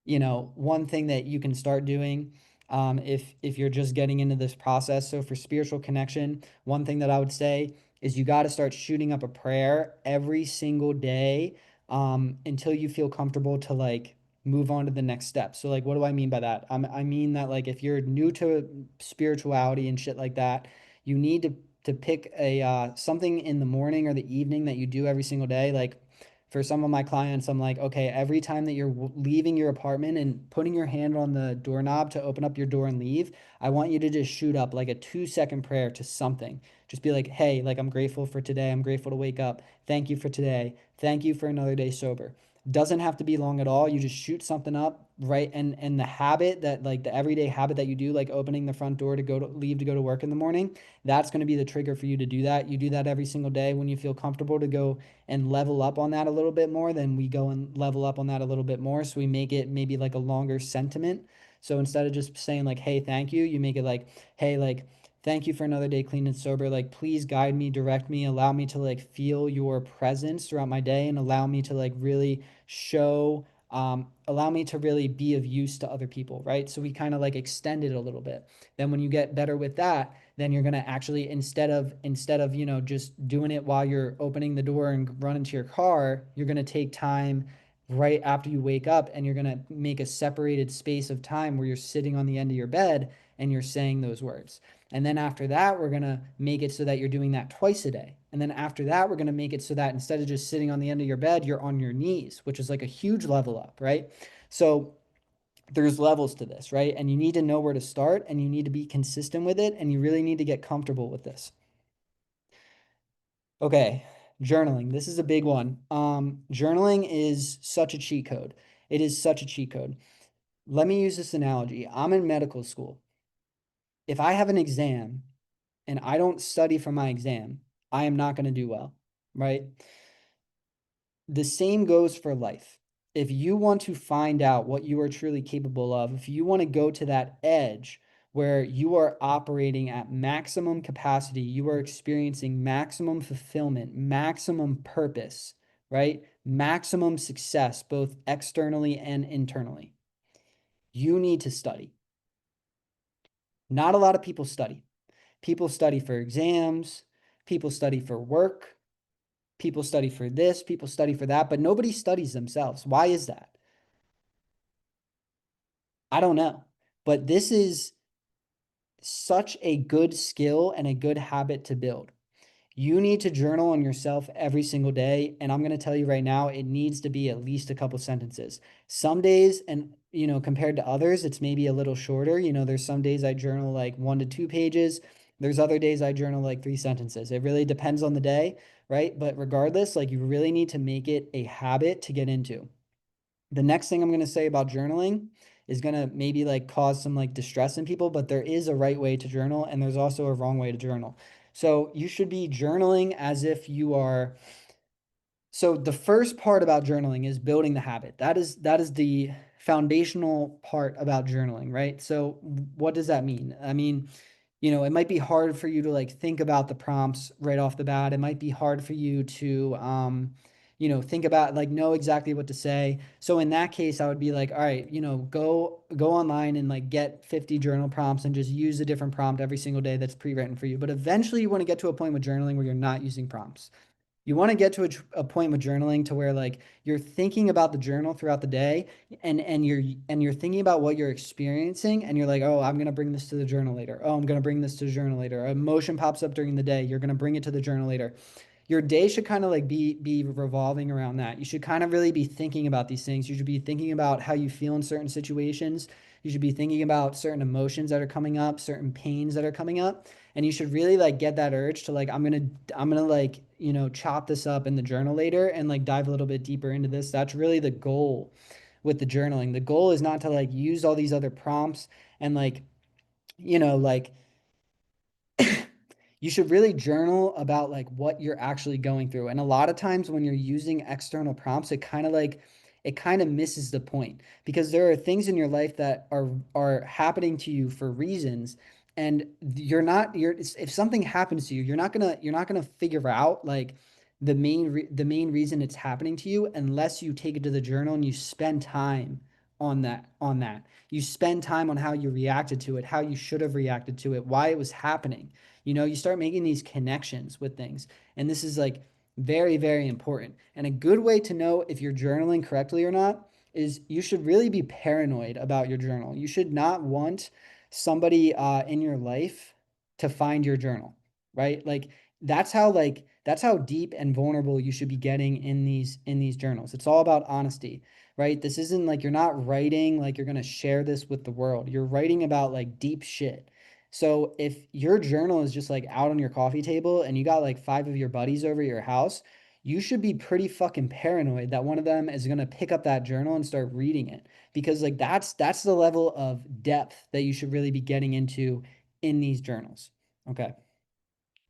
one thing that you can start doing if you're just getting into this process. So for spiritual connection, one thing that I would say is you got to start shooting up a prayer every single day until you feel comfortable to like move on to the next step. So like, what do I mean by that? I mean that like if you're new to spirituality and shit like that, you need to pick a something in the morning or the evening that you do every single day. Like for some of my clients, I'm like, okay, every time that you're leaving your apartment and putting your hand on the doorknob to open up your door and leave, I want you to just shoot up like a 2-second prayer to something. Just be like, hey, like I'm grateful for today. I'm grateful to wake up. Thank you for today. Thank you for another day sober. Doesn't have to be long at all. You just shoot something up, right? And the habit that like the everyday habit that you do, like opening the front door to leave to go to work in the morning, that's going to be the trigger for you to do that. You do that every single day when you feel comfortable to go and level up on that a little bit more, then we go and level up on that a little bit more. So we make it maybe like a longer sentiment. So instead of just saying like, hey, thank you, you make it like, hey, like, thank you for another day clean and sober. Like, please guide me, direct me, allow me to like feel your presence throughout my day and allow me to like really allow me to really be of use to other people, right? So we kind of like extend it a little bit. Then when you get better with that, then you're going to actually instead of just doing it while you're opening the door and running to your car, you're going to take time right after you wake up and you're going to make a separated space of time where you're sitting on the end of your bed and you're saying those words. And then after that, we're going to make it so that you're doing that twice a day. And then after that, we're going to make it so that instead of just sitting on the end of your bed, you're on your knees, which is like a huge level up, right? So there's levels to this, right? And you need to know where to start and you need to be consistent with it and you really need to get comfortable with this. Okay, journaling. This is a big one. Journaling is such a cheat code. It is such a cheat code. Let me use this analogy. I'm in medical school. If I have an exam and I don't study for my exam, I am not going to do well, right? The same goes for life. If you want to find out what you are truly capable of, if you want to go to that edge where you are operating at maximum capacity, you are experiencing maximum fulfillment, maximum purpose, right? Maximum success, both externally and internally. You need to study. Not a lot of people study. People study for exams, people study for work, people study for this, people study for that, but nobody studies themselves. Why is that? I don't know. But this is such a good skill and a good habit to build. You need to journal on yourself every single day. And I'm going to tell you right now, it needs to be at least a couple sentences. Some days, and compared to others, it's maybe a little shorter. There's some days I journal like 1 to 2 pages. There's other days I journal like 3 sentences. It really depends on the day, right? But regardless, like you really need to make it a habit to get into. The next thing I'm going to say about journaling is going to maybe like cause some like distress in people, but there is a right way to journal and there's also a wrong way to journal. So you should be journaling as if you are. So the first part about journaling is building the habit. That is the foundational part about journaling, right? So what does that mean? I mean, it might be hard for you to like think about the prompts right off the bat. It might be hard for you to, think about like know exactly what to say. So in that case, I would be like, all right, go online and like get 50 journal prompts and just use a different prompt every single day that's pre-written for you. But eventually you want to get to a point with journaling where you're not using prompts. You want to get to a point with journaling to where like you're thinking about the journal throughout the day, and you're thinking about what you're experiencing, and you're like, oh, I'm going to bring this to the journal later. Oh, I'm going to bring this to the journal later. A emotion pops up during the day. You're going to bring it to the journal later. Your day should kind of like be revolving around that. You should kind of really be thinking about these things. You should be thinking about how you feel in certain situations. You should be thinking about certain emotions that are coming up, certain pains that are coming up, and you should really like get that urge to like I'm gonna like chop this up in the journal later and like dive a little bit deeper into this. That's really the goal with the journaling. The goal is not to like use all these other prompts and like like you should really journal about like what you're actually going through. And a lot of times when you're using external prompts, it kind of misses the point, because there are things in your life that are happening to you for reasons, and if something happens to you, you're not gonna figure out like the main reason it's happening to you unless you take it to the journal and you spend time on that. You spend time on how you reacted to it, how you should have reacted to it, why it was happening. You start making these connections with things. And this is like very, very important. And a good way to know if you're journaling correctly or not is you should really be paranoid about your journal. You should not want somebody in your life to find your journal, right? Like that's how deep and vulnerable you should be getting in these journals. It's all about honesty, right? This isn't like you're not writing like you're going to share this with the world. You're writing about like deep shit. So if your journal is just like out on your coffee table and you got like five of your buddies over at your house, you should be pretty fucking paranoid that one of them is going to pick up that journal and start reading it, because like that's the level of depth that you should really be getting into in these journals. Okay.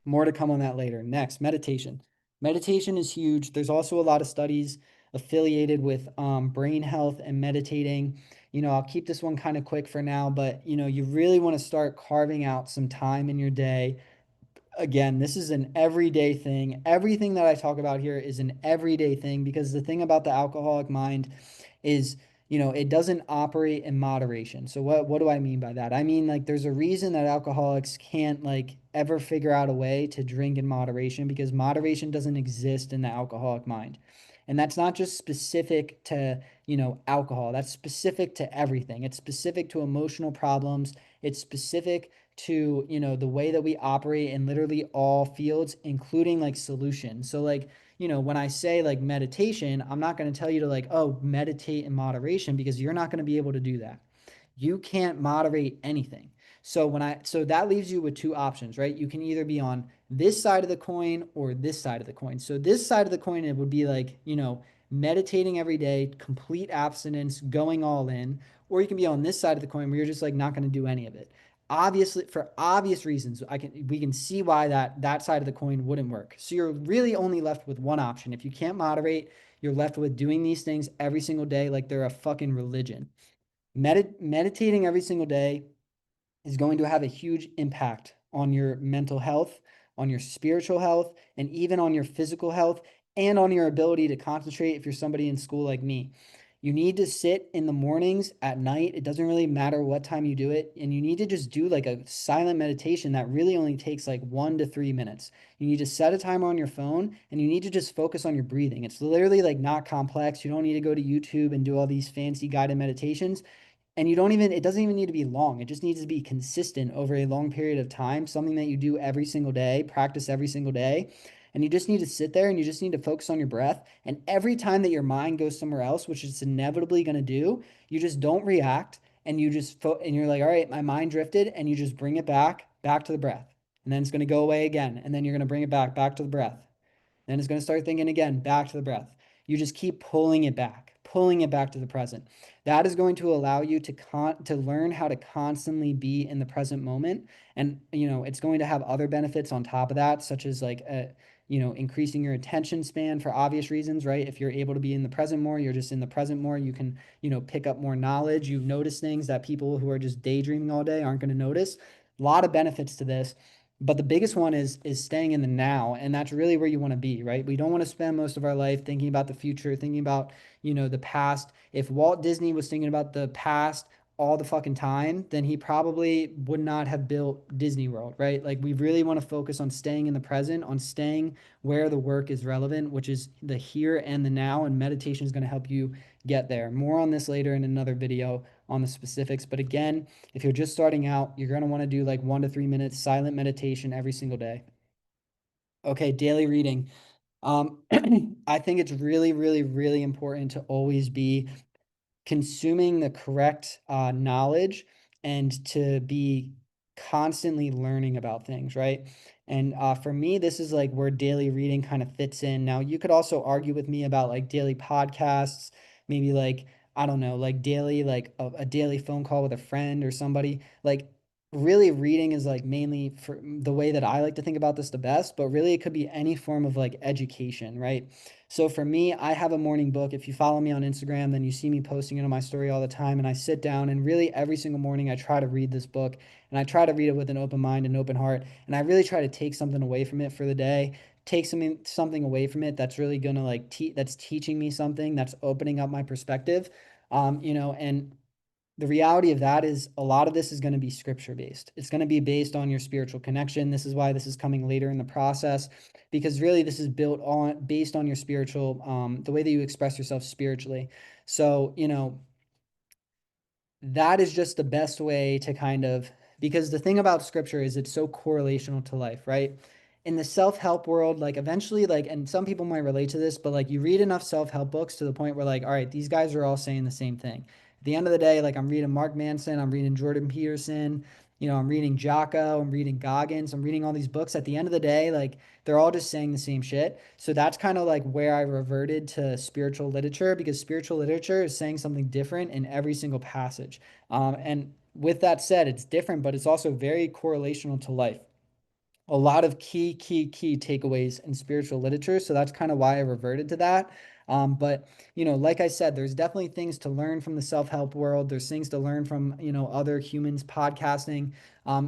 More to come on that later. Next, meditation. Meditation is huge. There's also a lot of studies affiliated with brain health and meditating. I'll keep this one kind of quick for now, but you really want to start carving out some time in your day. Again, this is an everyday thing. Everything that I talk about here is an everyday thing, because the thing about the alcoholic mind is, it doesn't operate in moderation. So what do I mean by that? I mean, like, there's a reason that alcoholics can't like ever figure out a way to drink in moderation, because moderation doesn't exist in the alcoholic mind. And that's not just specific to, alcohol. That's specific to everything. It's specific to emotional problems. It's specific to the way that we operate in literally all fields, including like solutions. So like, when I say like meditation, I'm not going to tell you to like, oh, meditate in moderation, because you're not going to be able to do that. You can't moderate anything. So that leaves you with two options, right? You can either be on this side of the coin or this side of the coin. So this side of the coin, it would be like, meditating every day, complete abstinence, going all in. Or you can be on this side of the coin where you're just like not going to do any of it. Obviously, for obvious reasons, we can see why that side of the coin wouldn't work. So you're really only left with one option. If you can't moderate, you're left with doing these things every single day like they're a fucking religion. Meditating every single day is going to have a huge impact on your mental health, on your spiritual health, and even on your physical health, and on your ability to concentrate if you're somebody in school like me. You need to sit in the mornings, at night. It doesn't really matter what time you do it. And you need to just do like a silent meditation that really only takes like 1 to 3 minutes. You need to set a timer on your phone, and you need to just focus on your breathing. It's literally like not complex. You don't need to go to YouTube and do all these fancy guided meditations. And it doesn't even need to be long. It just needs to be consistent over a long period of time, something that you do every single day, practice every single day. And you just need to sit there and you just need to focus on your breath. And every time that your mind goes somewhere else, which it's inevitably going to do, you just don't react, and and you're like, all right, my mind drifted, and you just bring it back to the breath. And then it's going to go away again. And then you're going to bring it back to the breath. Then it's going to start thinking again, back to the breath. You just keep pulling it back to the present. That is going to allow you to learn how to constantly be in the present moment. And, it's going to have other benefits on top of that, such as like, increasing your attention span for obvious reasons, right? If you're able to be in the present more, you're just in the present more, you can, pick up more knowledge. You notice things that people who are just daydreaming all day aren't going to notice. A lot of benefits to this. But the biggest one is staying in the now, and that's really where you want to be, right? We don't want to spend most of our life thinking about the future, thinking about, the past. If Walt Disney was thinking about the past all the fucking time, then he probably would not have built Disney World, right? Like we really want to focus on staying in the present, on staying where the work is relevant, which is the here and the now, and meditation is going to help you get there. More on this later in another video on the specifics, but again, if you're just starting out, you're going to want to do like 1 to 3 minutes silent meditation every single day. Okay, daily reading. Um, I think it's really, really, really important to always be consuming the correct knowledge and to be constantly learning about things, right? And for me, this is like where daily reading kind of fits in. Now, you could also argue with me about like daily podcasts, maybe like, I don't know, like daily, like a daily phone call with a friend or somebody. Like, really, reading is like mainly for the way that I like to think about this the best, but really, it could be any form of like education, right? So for me, I have a morning book. If you follow me on Instagram, then you see me posting it on my story all the time. And I sit down and really every single morning I try to read this book, and I try to read it with an open mind and open heart. And I really try to take something away from it for the day, take something away from it that's really gonna like that's teaching me something, that's opening up my perspective. And the reality of that is a lot of this is going to be scripture based. It's going to be based on your spiritual connection. This is why this is coming later in the process, because really this is built on based on your spiritual, the way that you express yourself spiritually. So, that is just the best way to kind of, because the thing about scripture is it's so correlational to life, right? In the self-help world, like eventually, like, and some people might relate to this, but like you read enough self-help books to the point where like, all right, these guys are all saying the same thing. At the end of the day, like I'm reading Mark Manson, I'm reading Jordan Peterson, I'm reading Jocko, I'm reading Goggins, I'm reading all these books. At the end of the day, like they're all just saying the same shit. So that's kind of like where I reverted to spiritual literature, because spiritual literature is saying something different in every single passage. And with that said, it's different, but it's also very correlational to life. A lot of key takeaways in spiritual literature. So that's kind of why I reverted to that. But, like I said, there's definitely things to learn from the self-help world. There's things to learn from, other humans podcasting.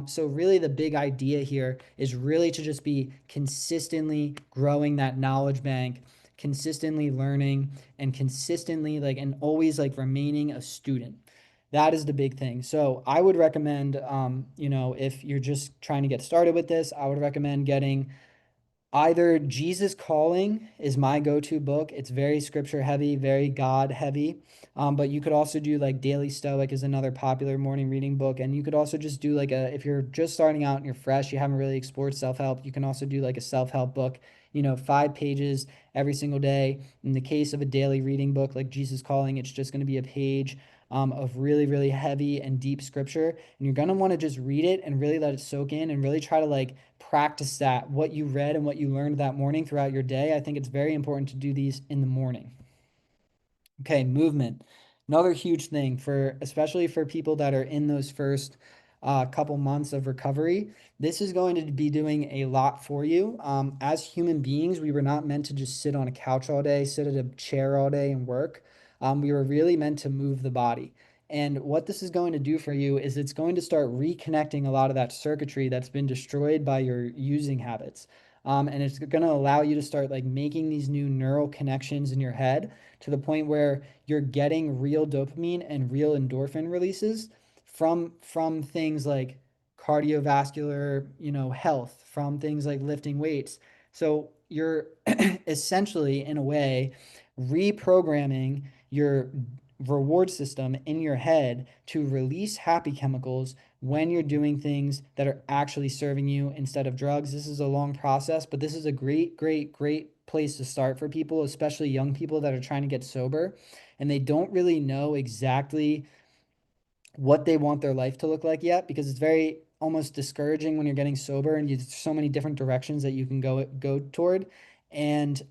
So really the big idea here is really to just be consistently growing that knowledge bank, consistently learning, and consistently like, and always like remaining a student. That is the big thing. So I would recommend, if you're just trying to get started with this, I would recommend getting either Jesus Calling is my go-to book. It's very scripture heavy, very God heavy. But you could also do like Daily Stoic is another popular morning reading book. And you could also just do like if you're just starting out and you're fresh, you haven't really explored self-help, you can also do like a self-help book, 5 pages every single day. In the case of a daily reading book like Jesus Calling, it's just going to be a page of really, really heavy and deep scripture. And you're going to want to just read it and really let it soak in and really try to like practice that, what you read and what you learned that morning throughout your day. I think it's very important to do these in the morning. Okay, movement. Another huge thing for, especially for people that are in those first couple months of recovery. This is going to be doing a lot for you. As human beings, we were not meant to just sit on a couch all day, sit at a chair all day and work. We were really meant to move the body. And what this is going to do for you is it's going to start reconnecting a lot of that circuitry that's been destroyed by your using habits. And it's going to allow you to start like making these new neural connections in your head to the point where you're getting real dopamine and real endorphin releases from things like cardiovascular, health, from things like lifting weights. So you're essentially in a way reprogramming your reward system in your head to release happy chemicals when you're doing things that are actually serving you instead of drugs. This is a long process, but this is a great place to start for people, especially young people that are trying to get sober and they don't really know exactly what they want their life to look like yet, because it's very almost discouraging when you're getting sober and there's so many different directions that you can go toward. And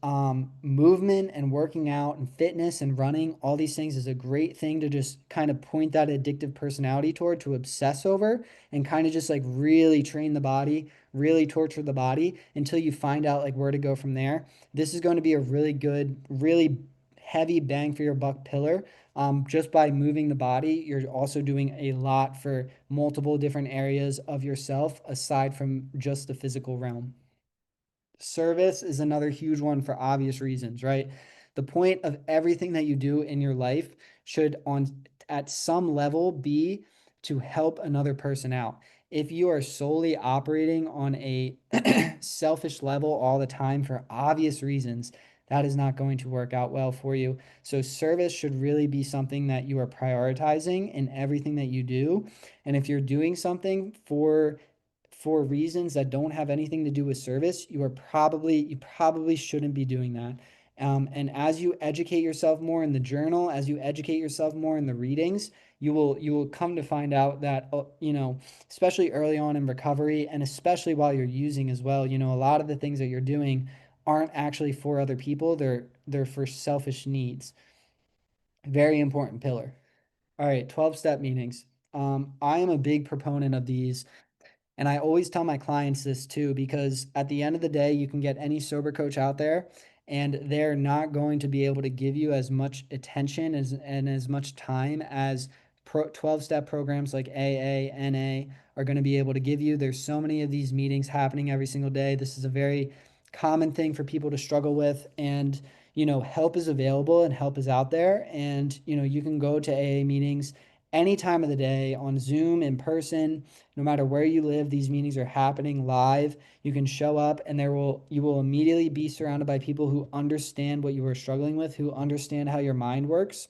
movement and working out and fitness and running, all these things is a great thing to just kind of point that addictive personality toward, to obsess over and kind of just like really train the body, really torture the body until you find out like where to go from there. This is going to be a really good, really heavy bang for your buck pillar Just by moving the body, you're also doing a lot for multiple different areas of yourself aside from just the physical realm. Service is another huge one for obvious reasons, right? The point of everything that you do in your life should on at some level be to help another person out. If you are solely operating on a selfish level all the time for obvious reasons, that is not going to work out well for you. So service should really be something that you are prioritizing in everything that you do. And if you're doing something for reasons that don't have anything to do with service, you probably shouldn't be doing that. And as you educate yourself more in the journal, as you educate yourself more in the readings, you will come to find out that especially early on in recovery, and especially while you're using as well, a lot of the things that you're doing aren't actually for other people. They're for selfish needs. Very important pillar. All right, 12-step meetings. I am a big proponent of these. And I always tell my clients this too, because at the end of the day, you can get any sober coach out there, and they're not going to be able to give you as much attention and as much time as 12-step programs like AA, NA are going to be able to give you. There's so many of these meetings happening every single day. This is a very common thing for people to struggle with. And, help is available and help is out there. And, you can go to AA meetings any time of the day on Zoom, in person. No matter where you live, these meetings are happening live. You can show up and you will immediately be surrounded by people who understand what you are struggling with, who understand how your mind works.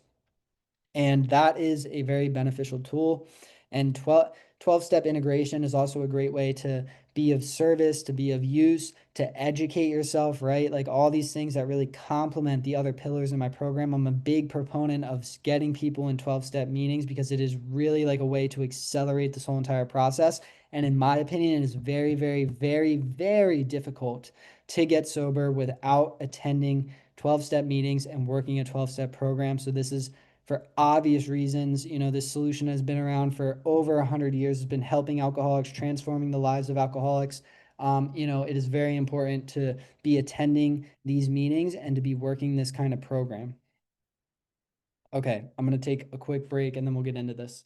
And that is a very beneficial tool. And 12-step integration is also a great way to be of service, to be of use, to educate yourself, right? Like all these things that really complement the other pillars in my program. I'm a big proponent of getting people in 12-step meetings because it is really like a way to accelerate this whole entire process. And in my opinion, it is very, very, very, very difficult to get sober without attending 12-step meetings and working a 12-step program. So this is for obvious reasons. This solution has been around for over 100 years. It's been helping alcoholics, transforming the lives of alcoholics. It is very important to be attending these meetings and to be working this kind of program. Okay, I'm going to take a quick break and then we'll get into this.